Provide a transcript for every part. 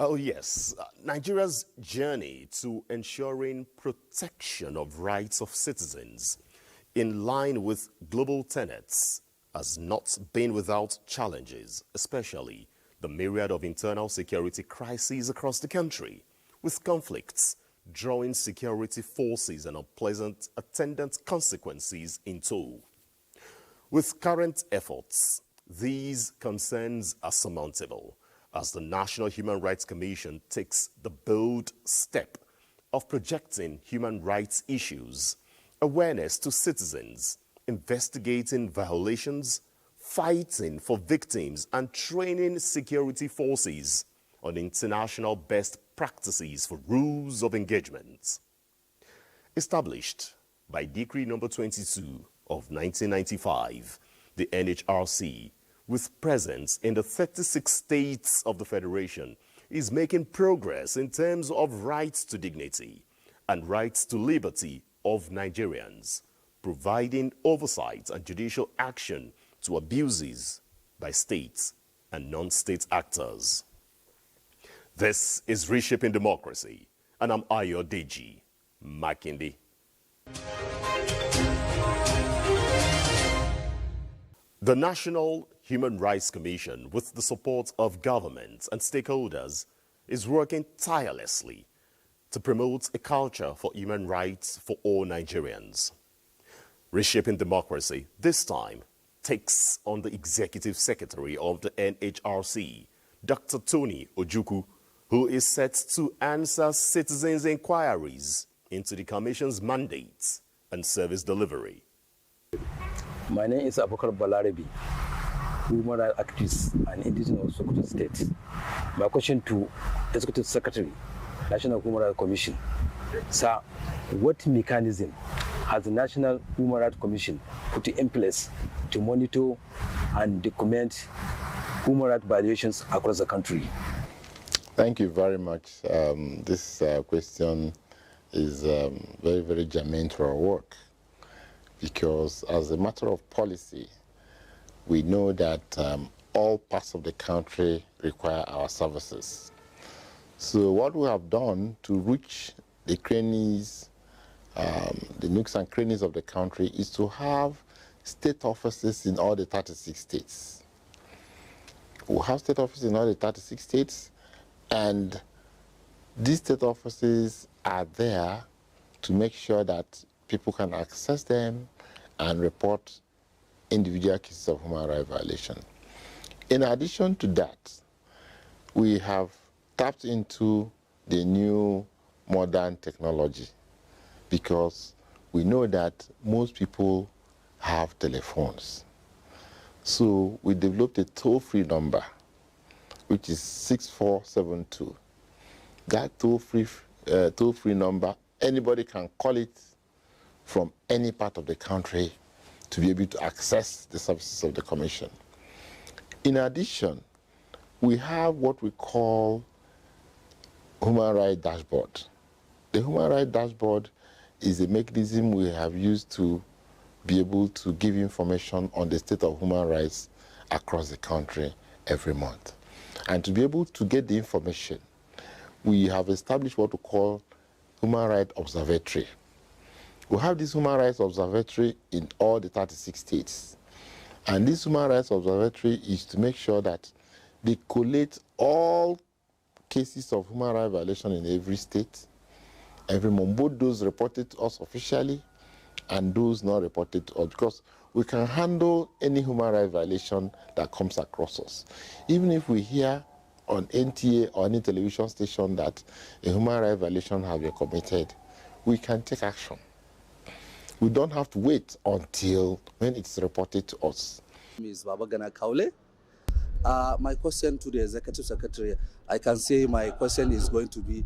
Oh, yes. Nigeria's journey to ensuring protection of rights of citizens in line with global tenets has not been without challenges, especially the myriad of internal security crises across the country, with conflicts drawing security forces and unpleasant attendant consequences in tow. With current efforts, these concerns are surmountable as the National Human Rights Commission takes the bold step of projecting human rights issues, awareness to citizens, investigating violations, fighting for victims, and training security forces on international best practices for rules of engagement. Established by Decree No. 22 of 1995, the NHRC, with presence in the 36 states of the Federation, is making progress in terms of rights to dignity and rights to liberty of Nigerians, providing oversight and judicial action to abuses by states and non-state actors. This is Reshaping Democracy, and I'm Ayodeji Makinde. The National Human Rights Commission, with the support of government and stakeholders, is working tirelessly to promote a culture for human rights for all Nigerians. Reshaping Democracy this time takes on the Executive Secretary of the NHRC, Dr. Tony Ojukwu, who is set to answer citizens' inquiries into the Commission's mandates and service delivery. My name is Abubakar Balarabi, human rights activist and indigenous of Sokoto State. My question to Executive Secretary, National Human Rights Commission. Sir, what mechanism has the National Human Rights Commission put in place to monitor and document human rights violations across the country? Thank you very much. This question is very, very germane to our work, because as a matter of policy, we know that all parts of the country require our services. So what we have done to reach the crannies, the nooks and crannies of the country, is to have state offices in all the 36 states. We have state offices in all the 36 states, and these state offices are there to make sure that people can access them and report individual cases of human rights violation. In addition to that, we have tapped into the new modern technology, because we know that most people have telephones. So we developed a toll-free number, which is 6472. That toll-free number, anybody can call it from any part of the country to be able to access the services of the Commission. In addition, we have what we call Human Rights Dashboard. The Human Rights Dashboard is a mechanism we have used to be able to give information on the state of human rights across the country every month. And to be able to get the information, we have established what we call Human Rights Observatory. We have this Human Rights Observatory in all the 36 states. And this Human Rights Observatory is to make sure that they collate all cases of human rights violation in every state, every month, both those reported to us officially and those not reported to us, because we can handle any human rights violation that comes across us. Even if we hear on NTA or any television station that a human rights violation has been committed, we can take action. We don't have to wait until when it's reported to us. Ms. Babagana Kaule. My question to the Executive Secretary, I can say my question is going to be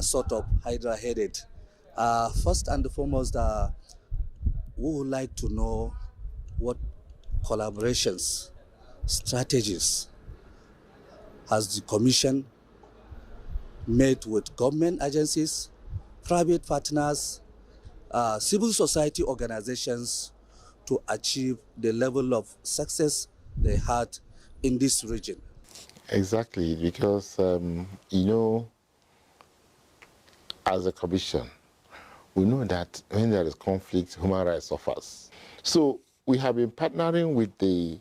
sort of hydra-headed. First and foremost, we would like to know what collaborations, strategies has the Commission made with government agencies, private partners, civil society organizations to achieve the level of success they had in this region. Exactly, because, you know, as a commission, we know that when there is conflict, human rights suffers. So we have been partnering with the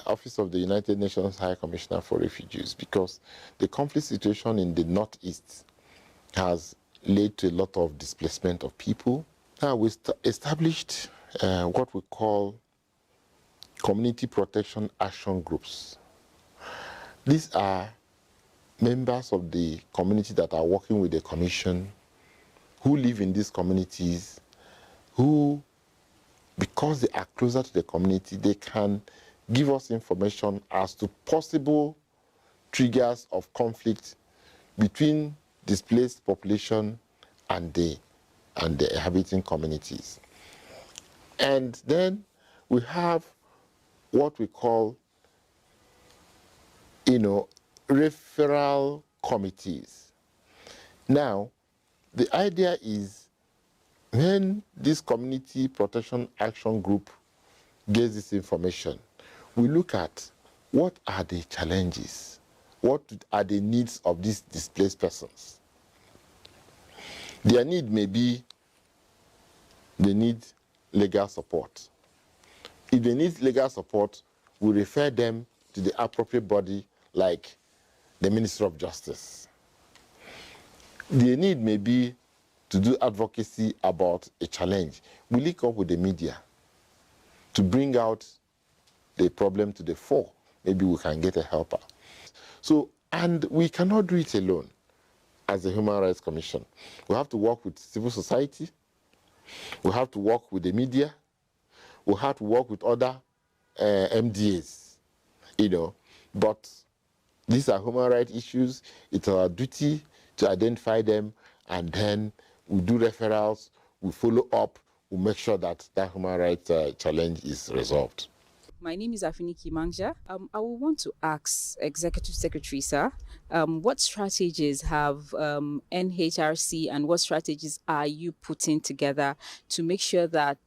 Office of the United Nations High Commissioner for Refugees, because the conflict situation in the Northeast has led to a lot of displacement of people. Now we established what we call community protection action groups. These are members of the community that are working with the commission, who live in these communities, who, because they are closer to the community, they can give us information as to possible triggers of conflict between displaced population and the inhabiting communities. And then we have what we call, you know, referral committees. Now, the idea is when this community protection action group gets this information, we look at what are the challenges, what are the needs of these displaced persons. Their need may be they need legal support. If they need legal support, we refer them to the appropriate body like the Ministry of Justice. Their need may be to do advocacy about a challenge. We link up with the media to bring out the problem to the fore. Maybe we can get a helper. So, and we cannot do it alone as a Human Rights Commission. We have to work with civil society. We have to work with the media. We have to work with other MDAs, you know. But these are human rights issues. It's our duty to identify them, and then we do referrals, we follow up, we make sure that that human rights challenge is resolved. My name is Afiniki Mangja. I will want to ask Executive Secretary, sir, what strategies have NHRC and what strategies are you putting together to make sure that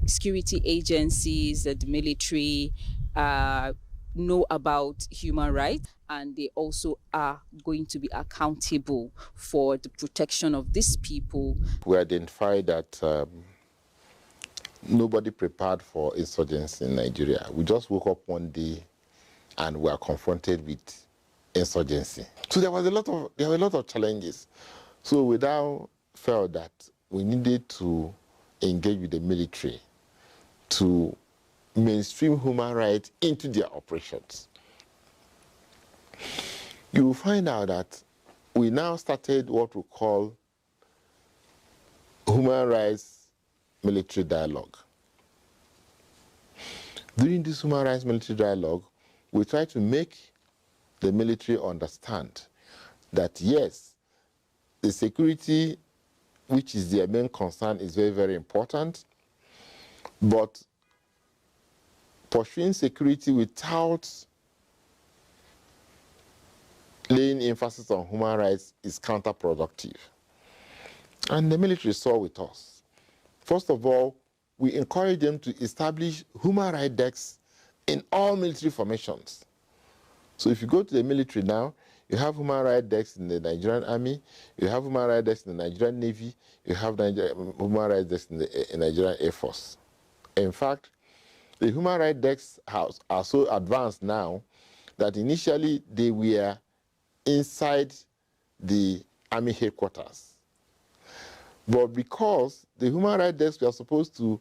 security agencies, the military, know about human rights, and they also are going to be accountable for the protection of these people? We identified that nobody prepared for insurgency in Nigeria. We just woke up one day and we are confronted with insurgency. So there were a lot of challenges. So we now felt that we needed to engage with the military to mainstream human rights into their operations. You will find out that we now started what we call human rights military dialogue. During this human rights military dialogue, we try to make the military understand that yes, the security, which is their main concern, is very, very important, but pursuing security without laying emphasis on human rights is counterproductive. And the military saw with us. First of all, we encourage them to establish human rights desks in all military formations. So if you go to the military now, you have human rights desks in the Nigerian Army, you have human rights desks in the Nigerian Navy, you have human rights desks in the Nigerian Air Force. In fact, the human rights desks are so advanced now that initially they were inside the Army headquarters. But because the human rights desks were supposed to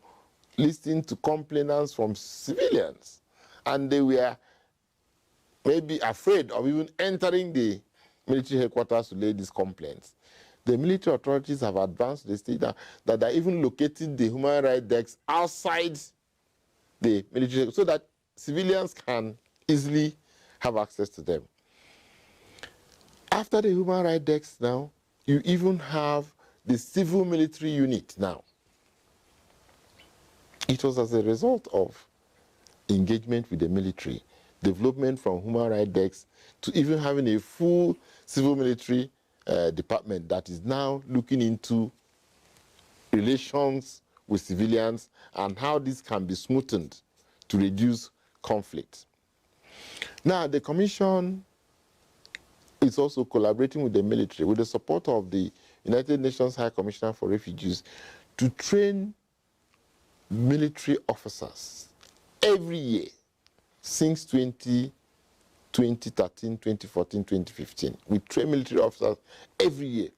listen to complainants from civilians, and they were maybe afraid of even entering the military headquarters to lay these complaints, the military authorities have advanced to the state that they're even locating the human rights desks outside the military so that civilians can easily have access to them. After the human rights desks now, you even have the civil military unit now. It was as a result of engagement with the military, development from human rights desks to even having a full civil military department that is now looking into relations with civilians and how this can be smoothened to reduce conflict. Now, the Commission is also collaborating with the military, with the support of the United Nations High Commissioner for Refugees, to train military officers every year since 2013, 2014, 2015. We train military officers every year,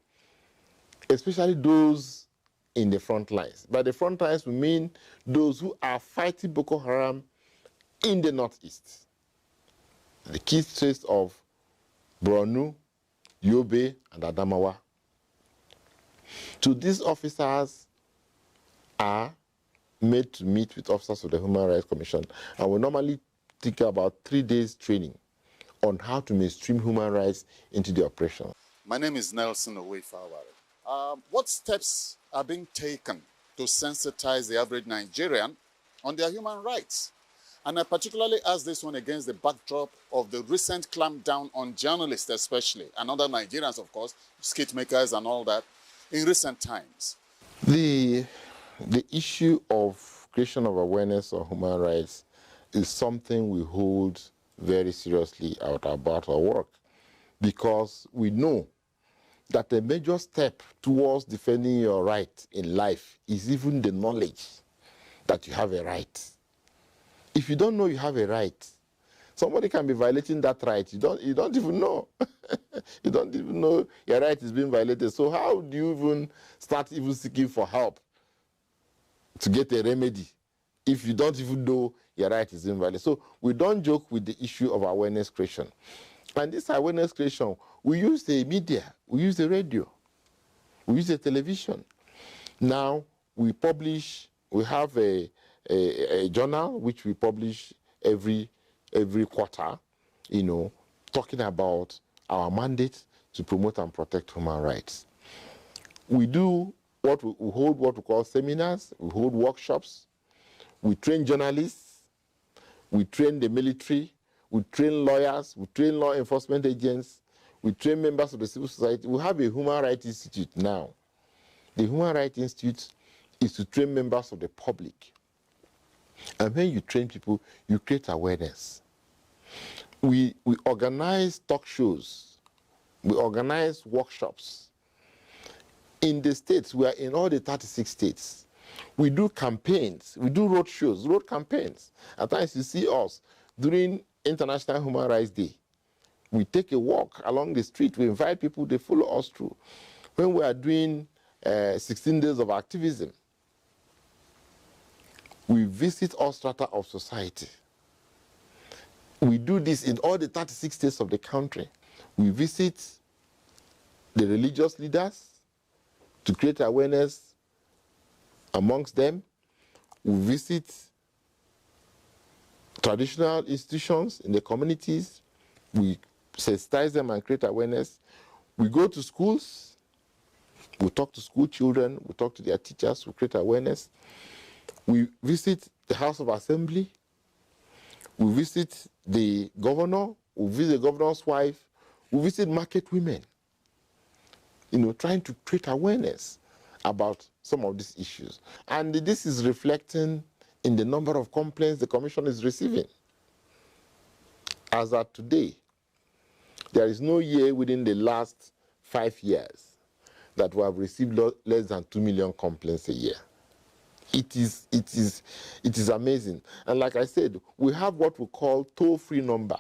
especially those in the front lines. By the front lines, we mean those who are fighting Boko Haram in the northeast. The key states of Borno, Yobe, and Adamawa. So these officers are made to meet with officers of the Human Rights Commission, and we normally take about 3 days training on how to mainstream human rights into the operation. My name is Nelson Owefaware. What steps are being taken to sensitize the average Nigerian on their human rights? And I particularly ask this one against the backdrop of the recent clampdown on journalists especially, and other Nigerians, of course, skit makers and all that, in recent times. The issue of creation of awareness on human rights is something we hold very seriously about our work, because we know that a major step towards defending your right in life is even the knowledge that you have a right. If you don't know you have a right, somebody can be violating that right. You don't even know. You don't even know your right is being violated. So how do you even start seeking for help to get a remedy if you don't even know your right is being violated? So we don't joke with the issue of awareness creation. And this awareness creation, we use the media, we use the radio, we use the television. Now we have a journal which we publish every quarter, talking about our mandate to promote and protect human rights. We hold what we call seminars, we hold workshops, we train journalists, we train the military, we train lawyers, we train law enforcement agents, we train members of the civil society. We have a Human Rights Institute now. The Human Rights Institute is to train members of the public. And when you train people, you create awareness. We organize talk shows. We organize workshops. In the states, we are in all the 36 states. We do campaigns. We do road shows, road campaigns. At times you see us during International Human Rights Day. We take a walk along the street. We invite people, they follow us through. When we are doing 16 days of activism, we visit all strata of society. We do this in all the 36 states of the country. We visit the religious leaders to create awareness amongst them. We visit traditional institutions in the communities. We sensitize them and create awareness. We go to schools. We talk to school children. We talk to their teachers. We create awareness. We visit the House of Assembly. We visit the governor. We visit the governor's wife. We visit market women. Trying to create awareness about some of these issues. And this is reflecting in the number of complaints the Commission is receiving. As at today, there is no year within the last 5 years that we have received less than 2 million complaints a year. It is amazing. And like I said, we have what we call toll-free number.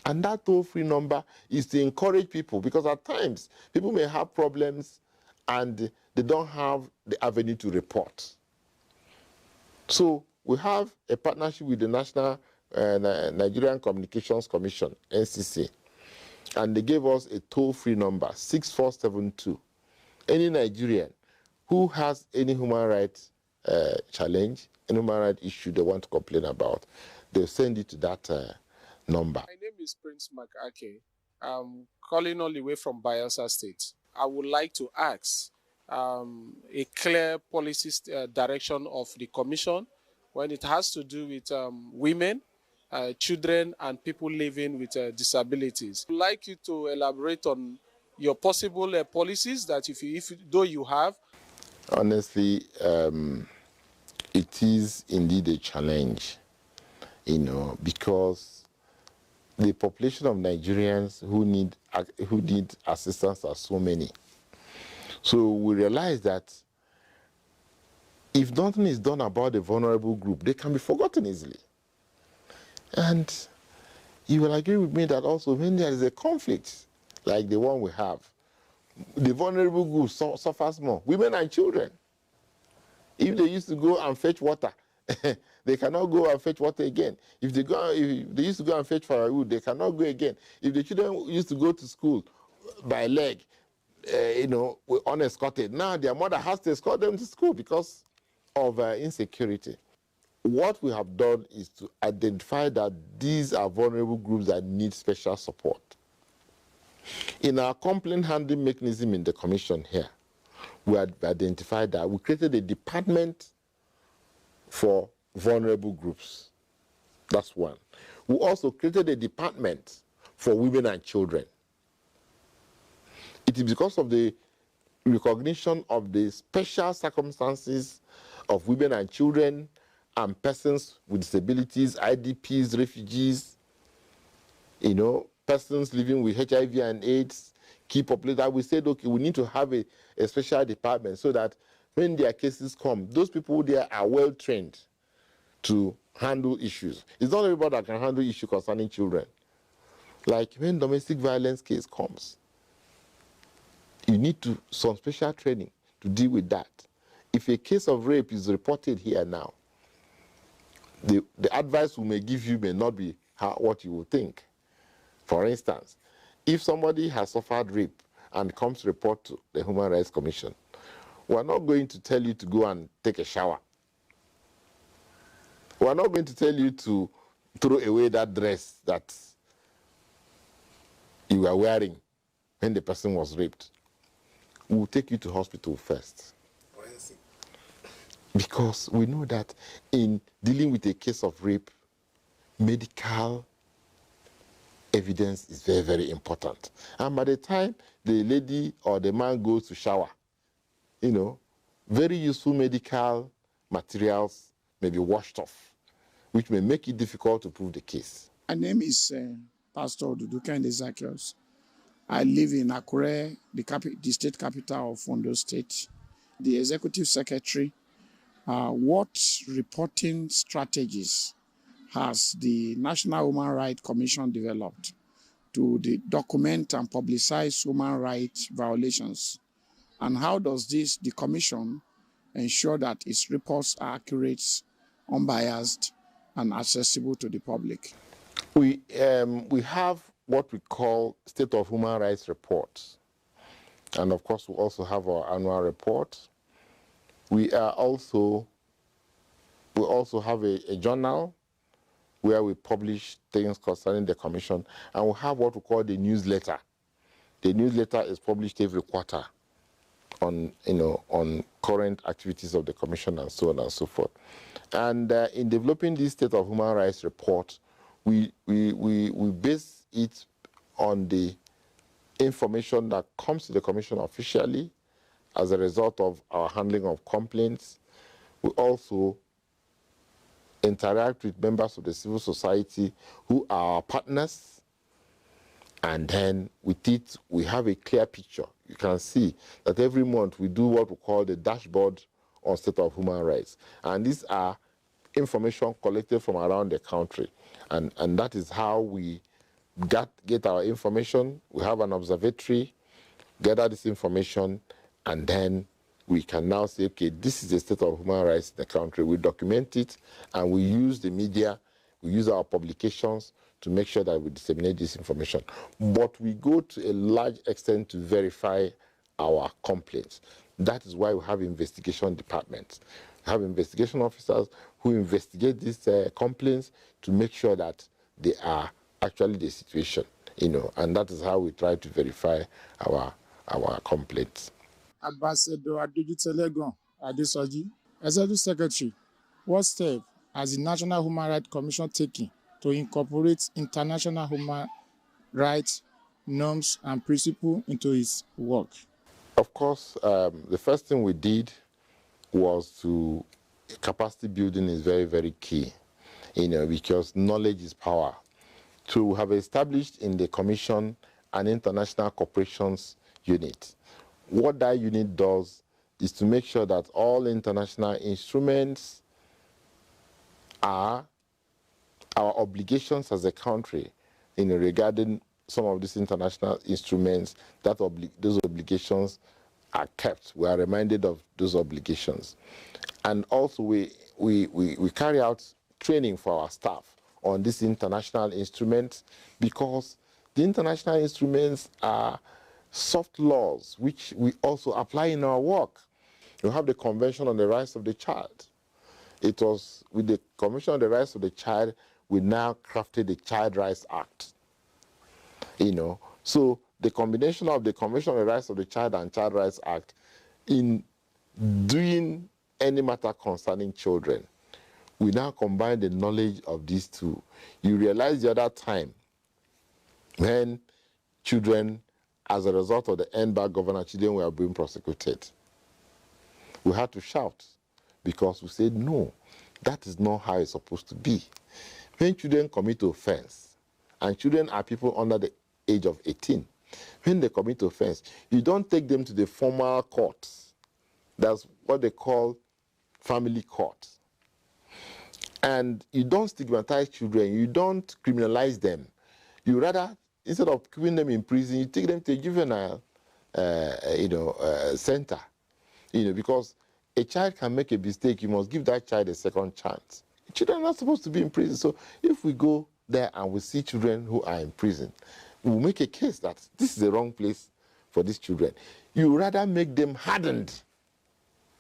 And that toll-free number is to encourage people, because at times people may have problems and they don't have the avenue to report. So we have a partnership with the National Nigerian Communications Commission, NCC, and they gave us a toll-free number, 6472. Any Nigerian who has any human rights challenge, any human rights issue they want to complain about, they'll send it to that number. My name is Prince Makake. I'm calling all the way from Bayelsa State. I would like to ask a clear policy direction of the Commission when it has to do with women, children, and people living with disabilities. I'd like you to elaborate on your possible policies that though you have. Honestly, it is indeed a challenge, because the population of Nigerians who need assistance are so many. So we realize that if nothing is done about the vulnerable group, they can be forgotten easily. And you will agree with me that also when there is a conflict like the one we have, the vulnerable group suffers more, women and children. If they used to go and fetch water, they cannot go and fetch water again. If they used to go and fetch firewood, they cannot go again. If the children used to go to school by leg, unescorted, now their mother has to escort them to school because of insecurity. What we have done is to identify that these are vulnerable groups that need special support. In our complaint handling mechanism in the commission here, we had identified that we created a department for vulnerable groups. That's one. We also created a department for women and children. It is because of the recognition of the special circumstances of women and children and persons with disabilities, IDPs, refugees, persons living with HIV and AIDS, key population, that we said, okay, we need to have a special department so that when their cases come, those people there are well trained to handle issues. It's not everybody that can handle issues concerning children. Like when domestic violence case comes, you need some special training to deal with that. If a case of rape is reported here now, the advice we may give you may not be what you would think. For instance, if somebody has suffered rape and comes to report to the Human Rights Commission, we're not going to tell you to go and take a shower. We're not going to tell you to throw away that dress that you were wearing when the person was raped. We'll take you to hospital first. Because we know that in dealing with a case of rape, medical evidence is very, very important. And by the time the lady or the man goes to shower, very useful medical materials may be washed off, which may make it difficult to prove the case. My name is Pastor Duduka Zacchaeus. I live in Akure, the state capital of Ondo State. The Executive Secretary, what reporting strategies has the National Human Rights Commission developed to document and publicize human rights violations? And how does the Commission ensure that its reports are accurate, unbiased, and accessible to the public? We have what we call State of Human Rights reports. And of course, we also have our annual report. We also have a journal where we publish things concerning the Commission, and we have what we call the newsletter. The newsletter is published every quarter on current activities of the Commission and so on and so forth. And in developing this State of Human Rights report, we base it on the information that comes to the Commission officially as a result of our handling of complaints. We also interact with members of the civil society who are our partners, and then with it we have a clear picture. You can see that every month we do what we call the dashboard on State of Human Rights, and these are information collected from around the country, and that is how we get our information. We have an observatory, gather this information, and then we can now say, okay, this is the state of human rights in the country. We document it, and we use the media, we use our publications to make sure that we disseminate this information. But we go to a large extent to verify our complaints. That is why we have investigation departments. We have investigation officers who investigate these complaints to make sure that they are actually the situation, and that is how we try to verify our complaints. Ambassador Adujutelegon Adesoji, Executive Secretary, what step has the National Human Rights Commission taken to incorporate international human rights norms and principles into its work? Of course, the first thing we did was capacity building is very, very key, because knowledge is power. to have established in the Commission an international cooperations unit. What that unit does is to make sure that all international instruments are our obligations as a country in regarding some of these international instruments, that those obligations are kept. We are reminded of those obligations. And also we carry out training for our staff on these international instruments, because the international instruments are soft laws which we also apply in our work. You have the Convention on the Rights of the Child. It was with the Convention on the Rights of the Child we now crafted the Child Rights Act. So the combination of the Convention on the Rights of the Child and Child Rights Act in doing any matter concerning children, we now combine the knowledge of these two. You realize the other time when children, as a result of the NBAC governor, children were being prosecuted, we had to shout, because we said, no, that is not how it's supposed to be. When children commit offense, and children are people under the age of 18, when they commit offense, you don't take them to the formal courts. That's what they call family court. And you don't stigmatize children, you don't criminalize them. You rather, instead of keeping them in prison, you take them to a juvenile center. Because a child can make a mistake, you must give that child a second chance. Children are not supposed to be in prison. So if we go there and we see children who are in prison, we'll make a case that this is the wrong place for these children. You rather make them hardened.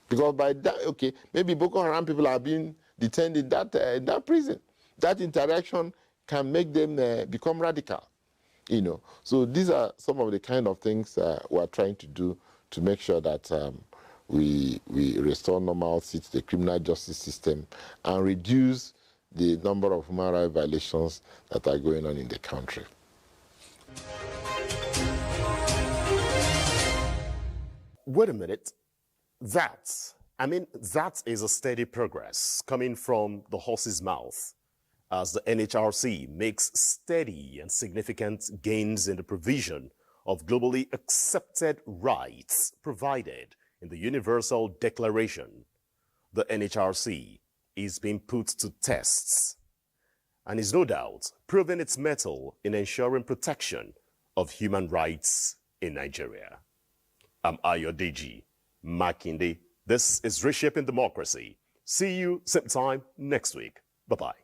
Because by that, okay, maybe Boko Haram people are being detained in that prison. That interaction can make them become radical. So these are some of the kind of things we are trying to do to make sure that we restore normalcy to the criminal justice system and reduce the number of human rights violations that are going on in the country. Wait a minute. That is a steady progress coming from the horse's mouth, as the NHRC makes steady and significant gains in the provision of globally accepted rights provided in the Universal Declaration. The NHRC is being put to tests and is no doubt proving its mettle in ensuring protection of human rights in Nigeria. I'm Ayodeji Makinde. This is Reshaping Democracy. See you same time next week. Bye-bye.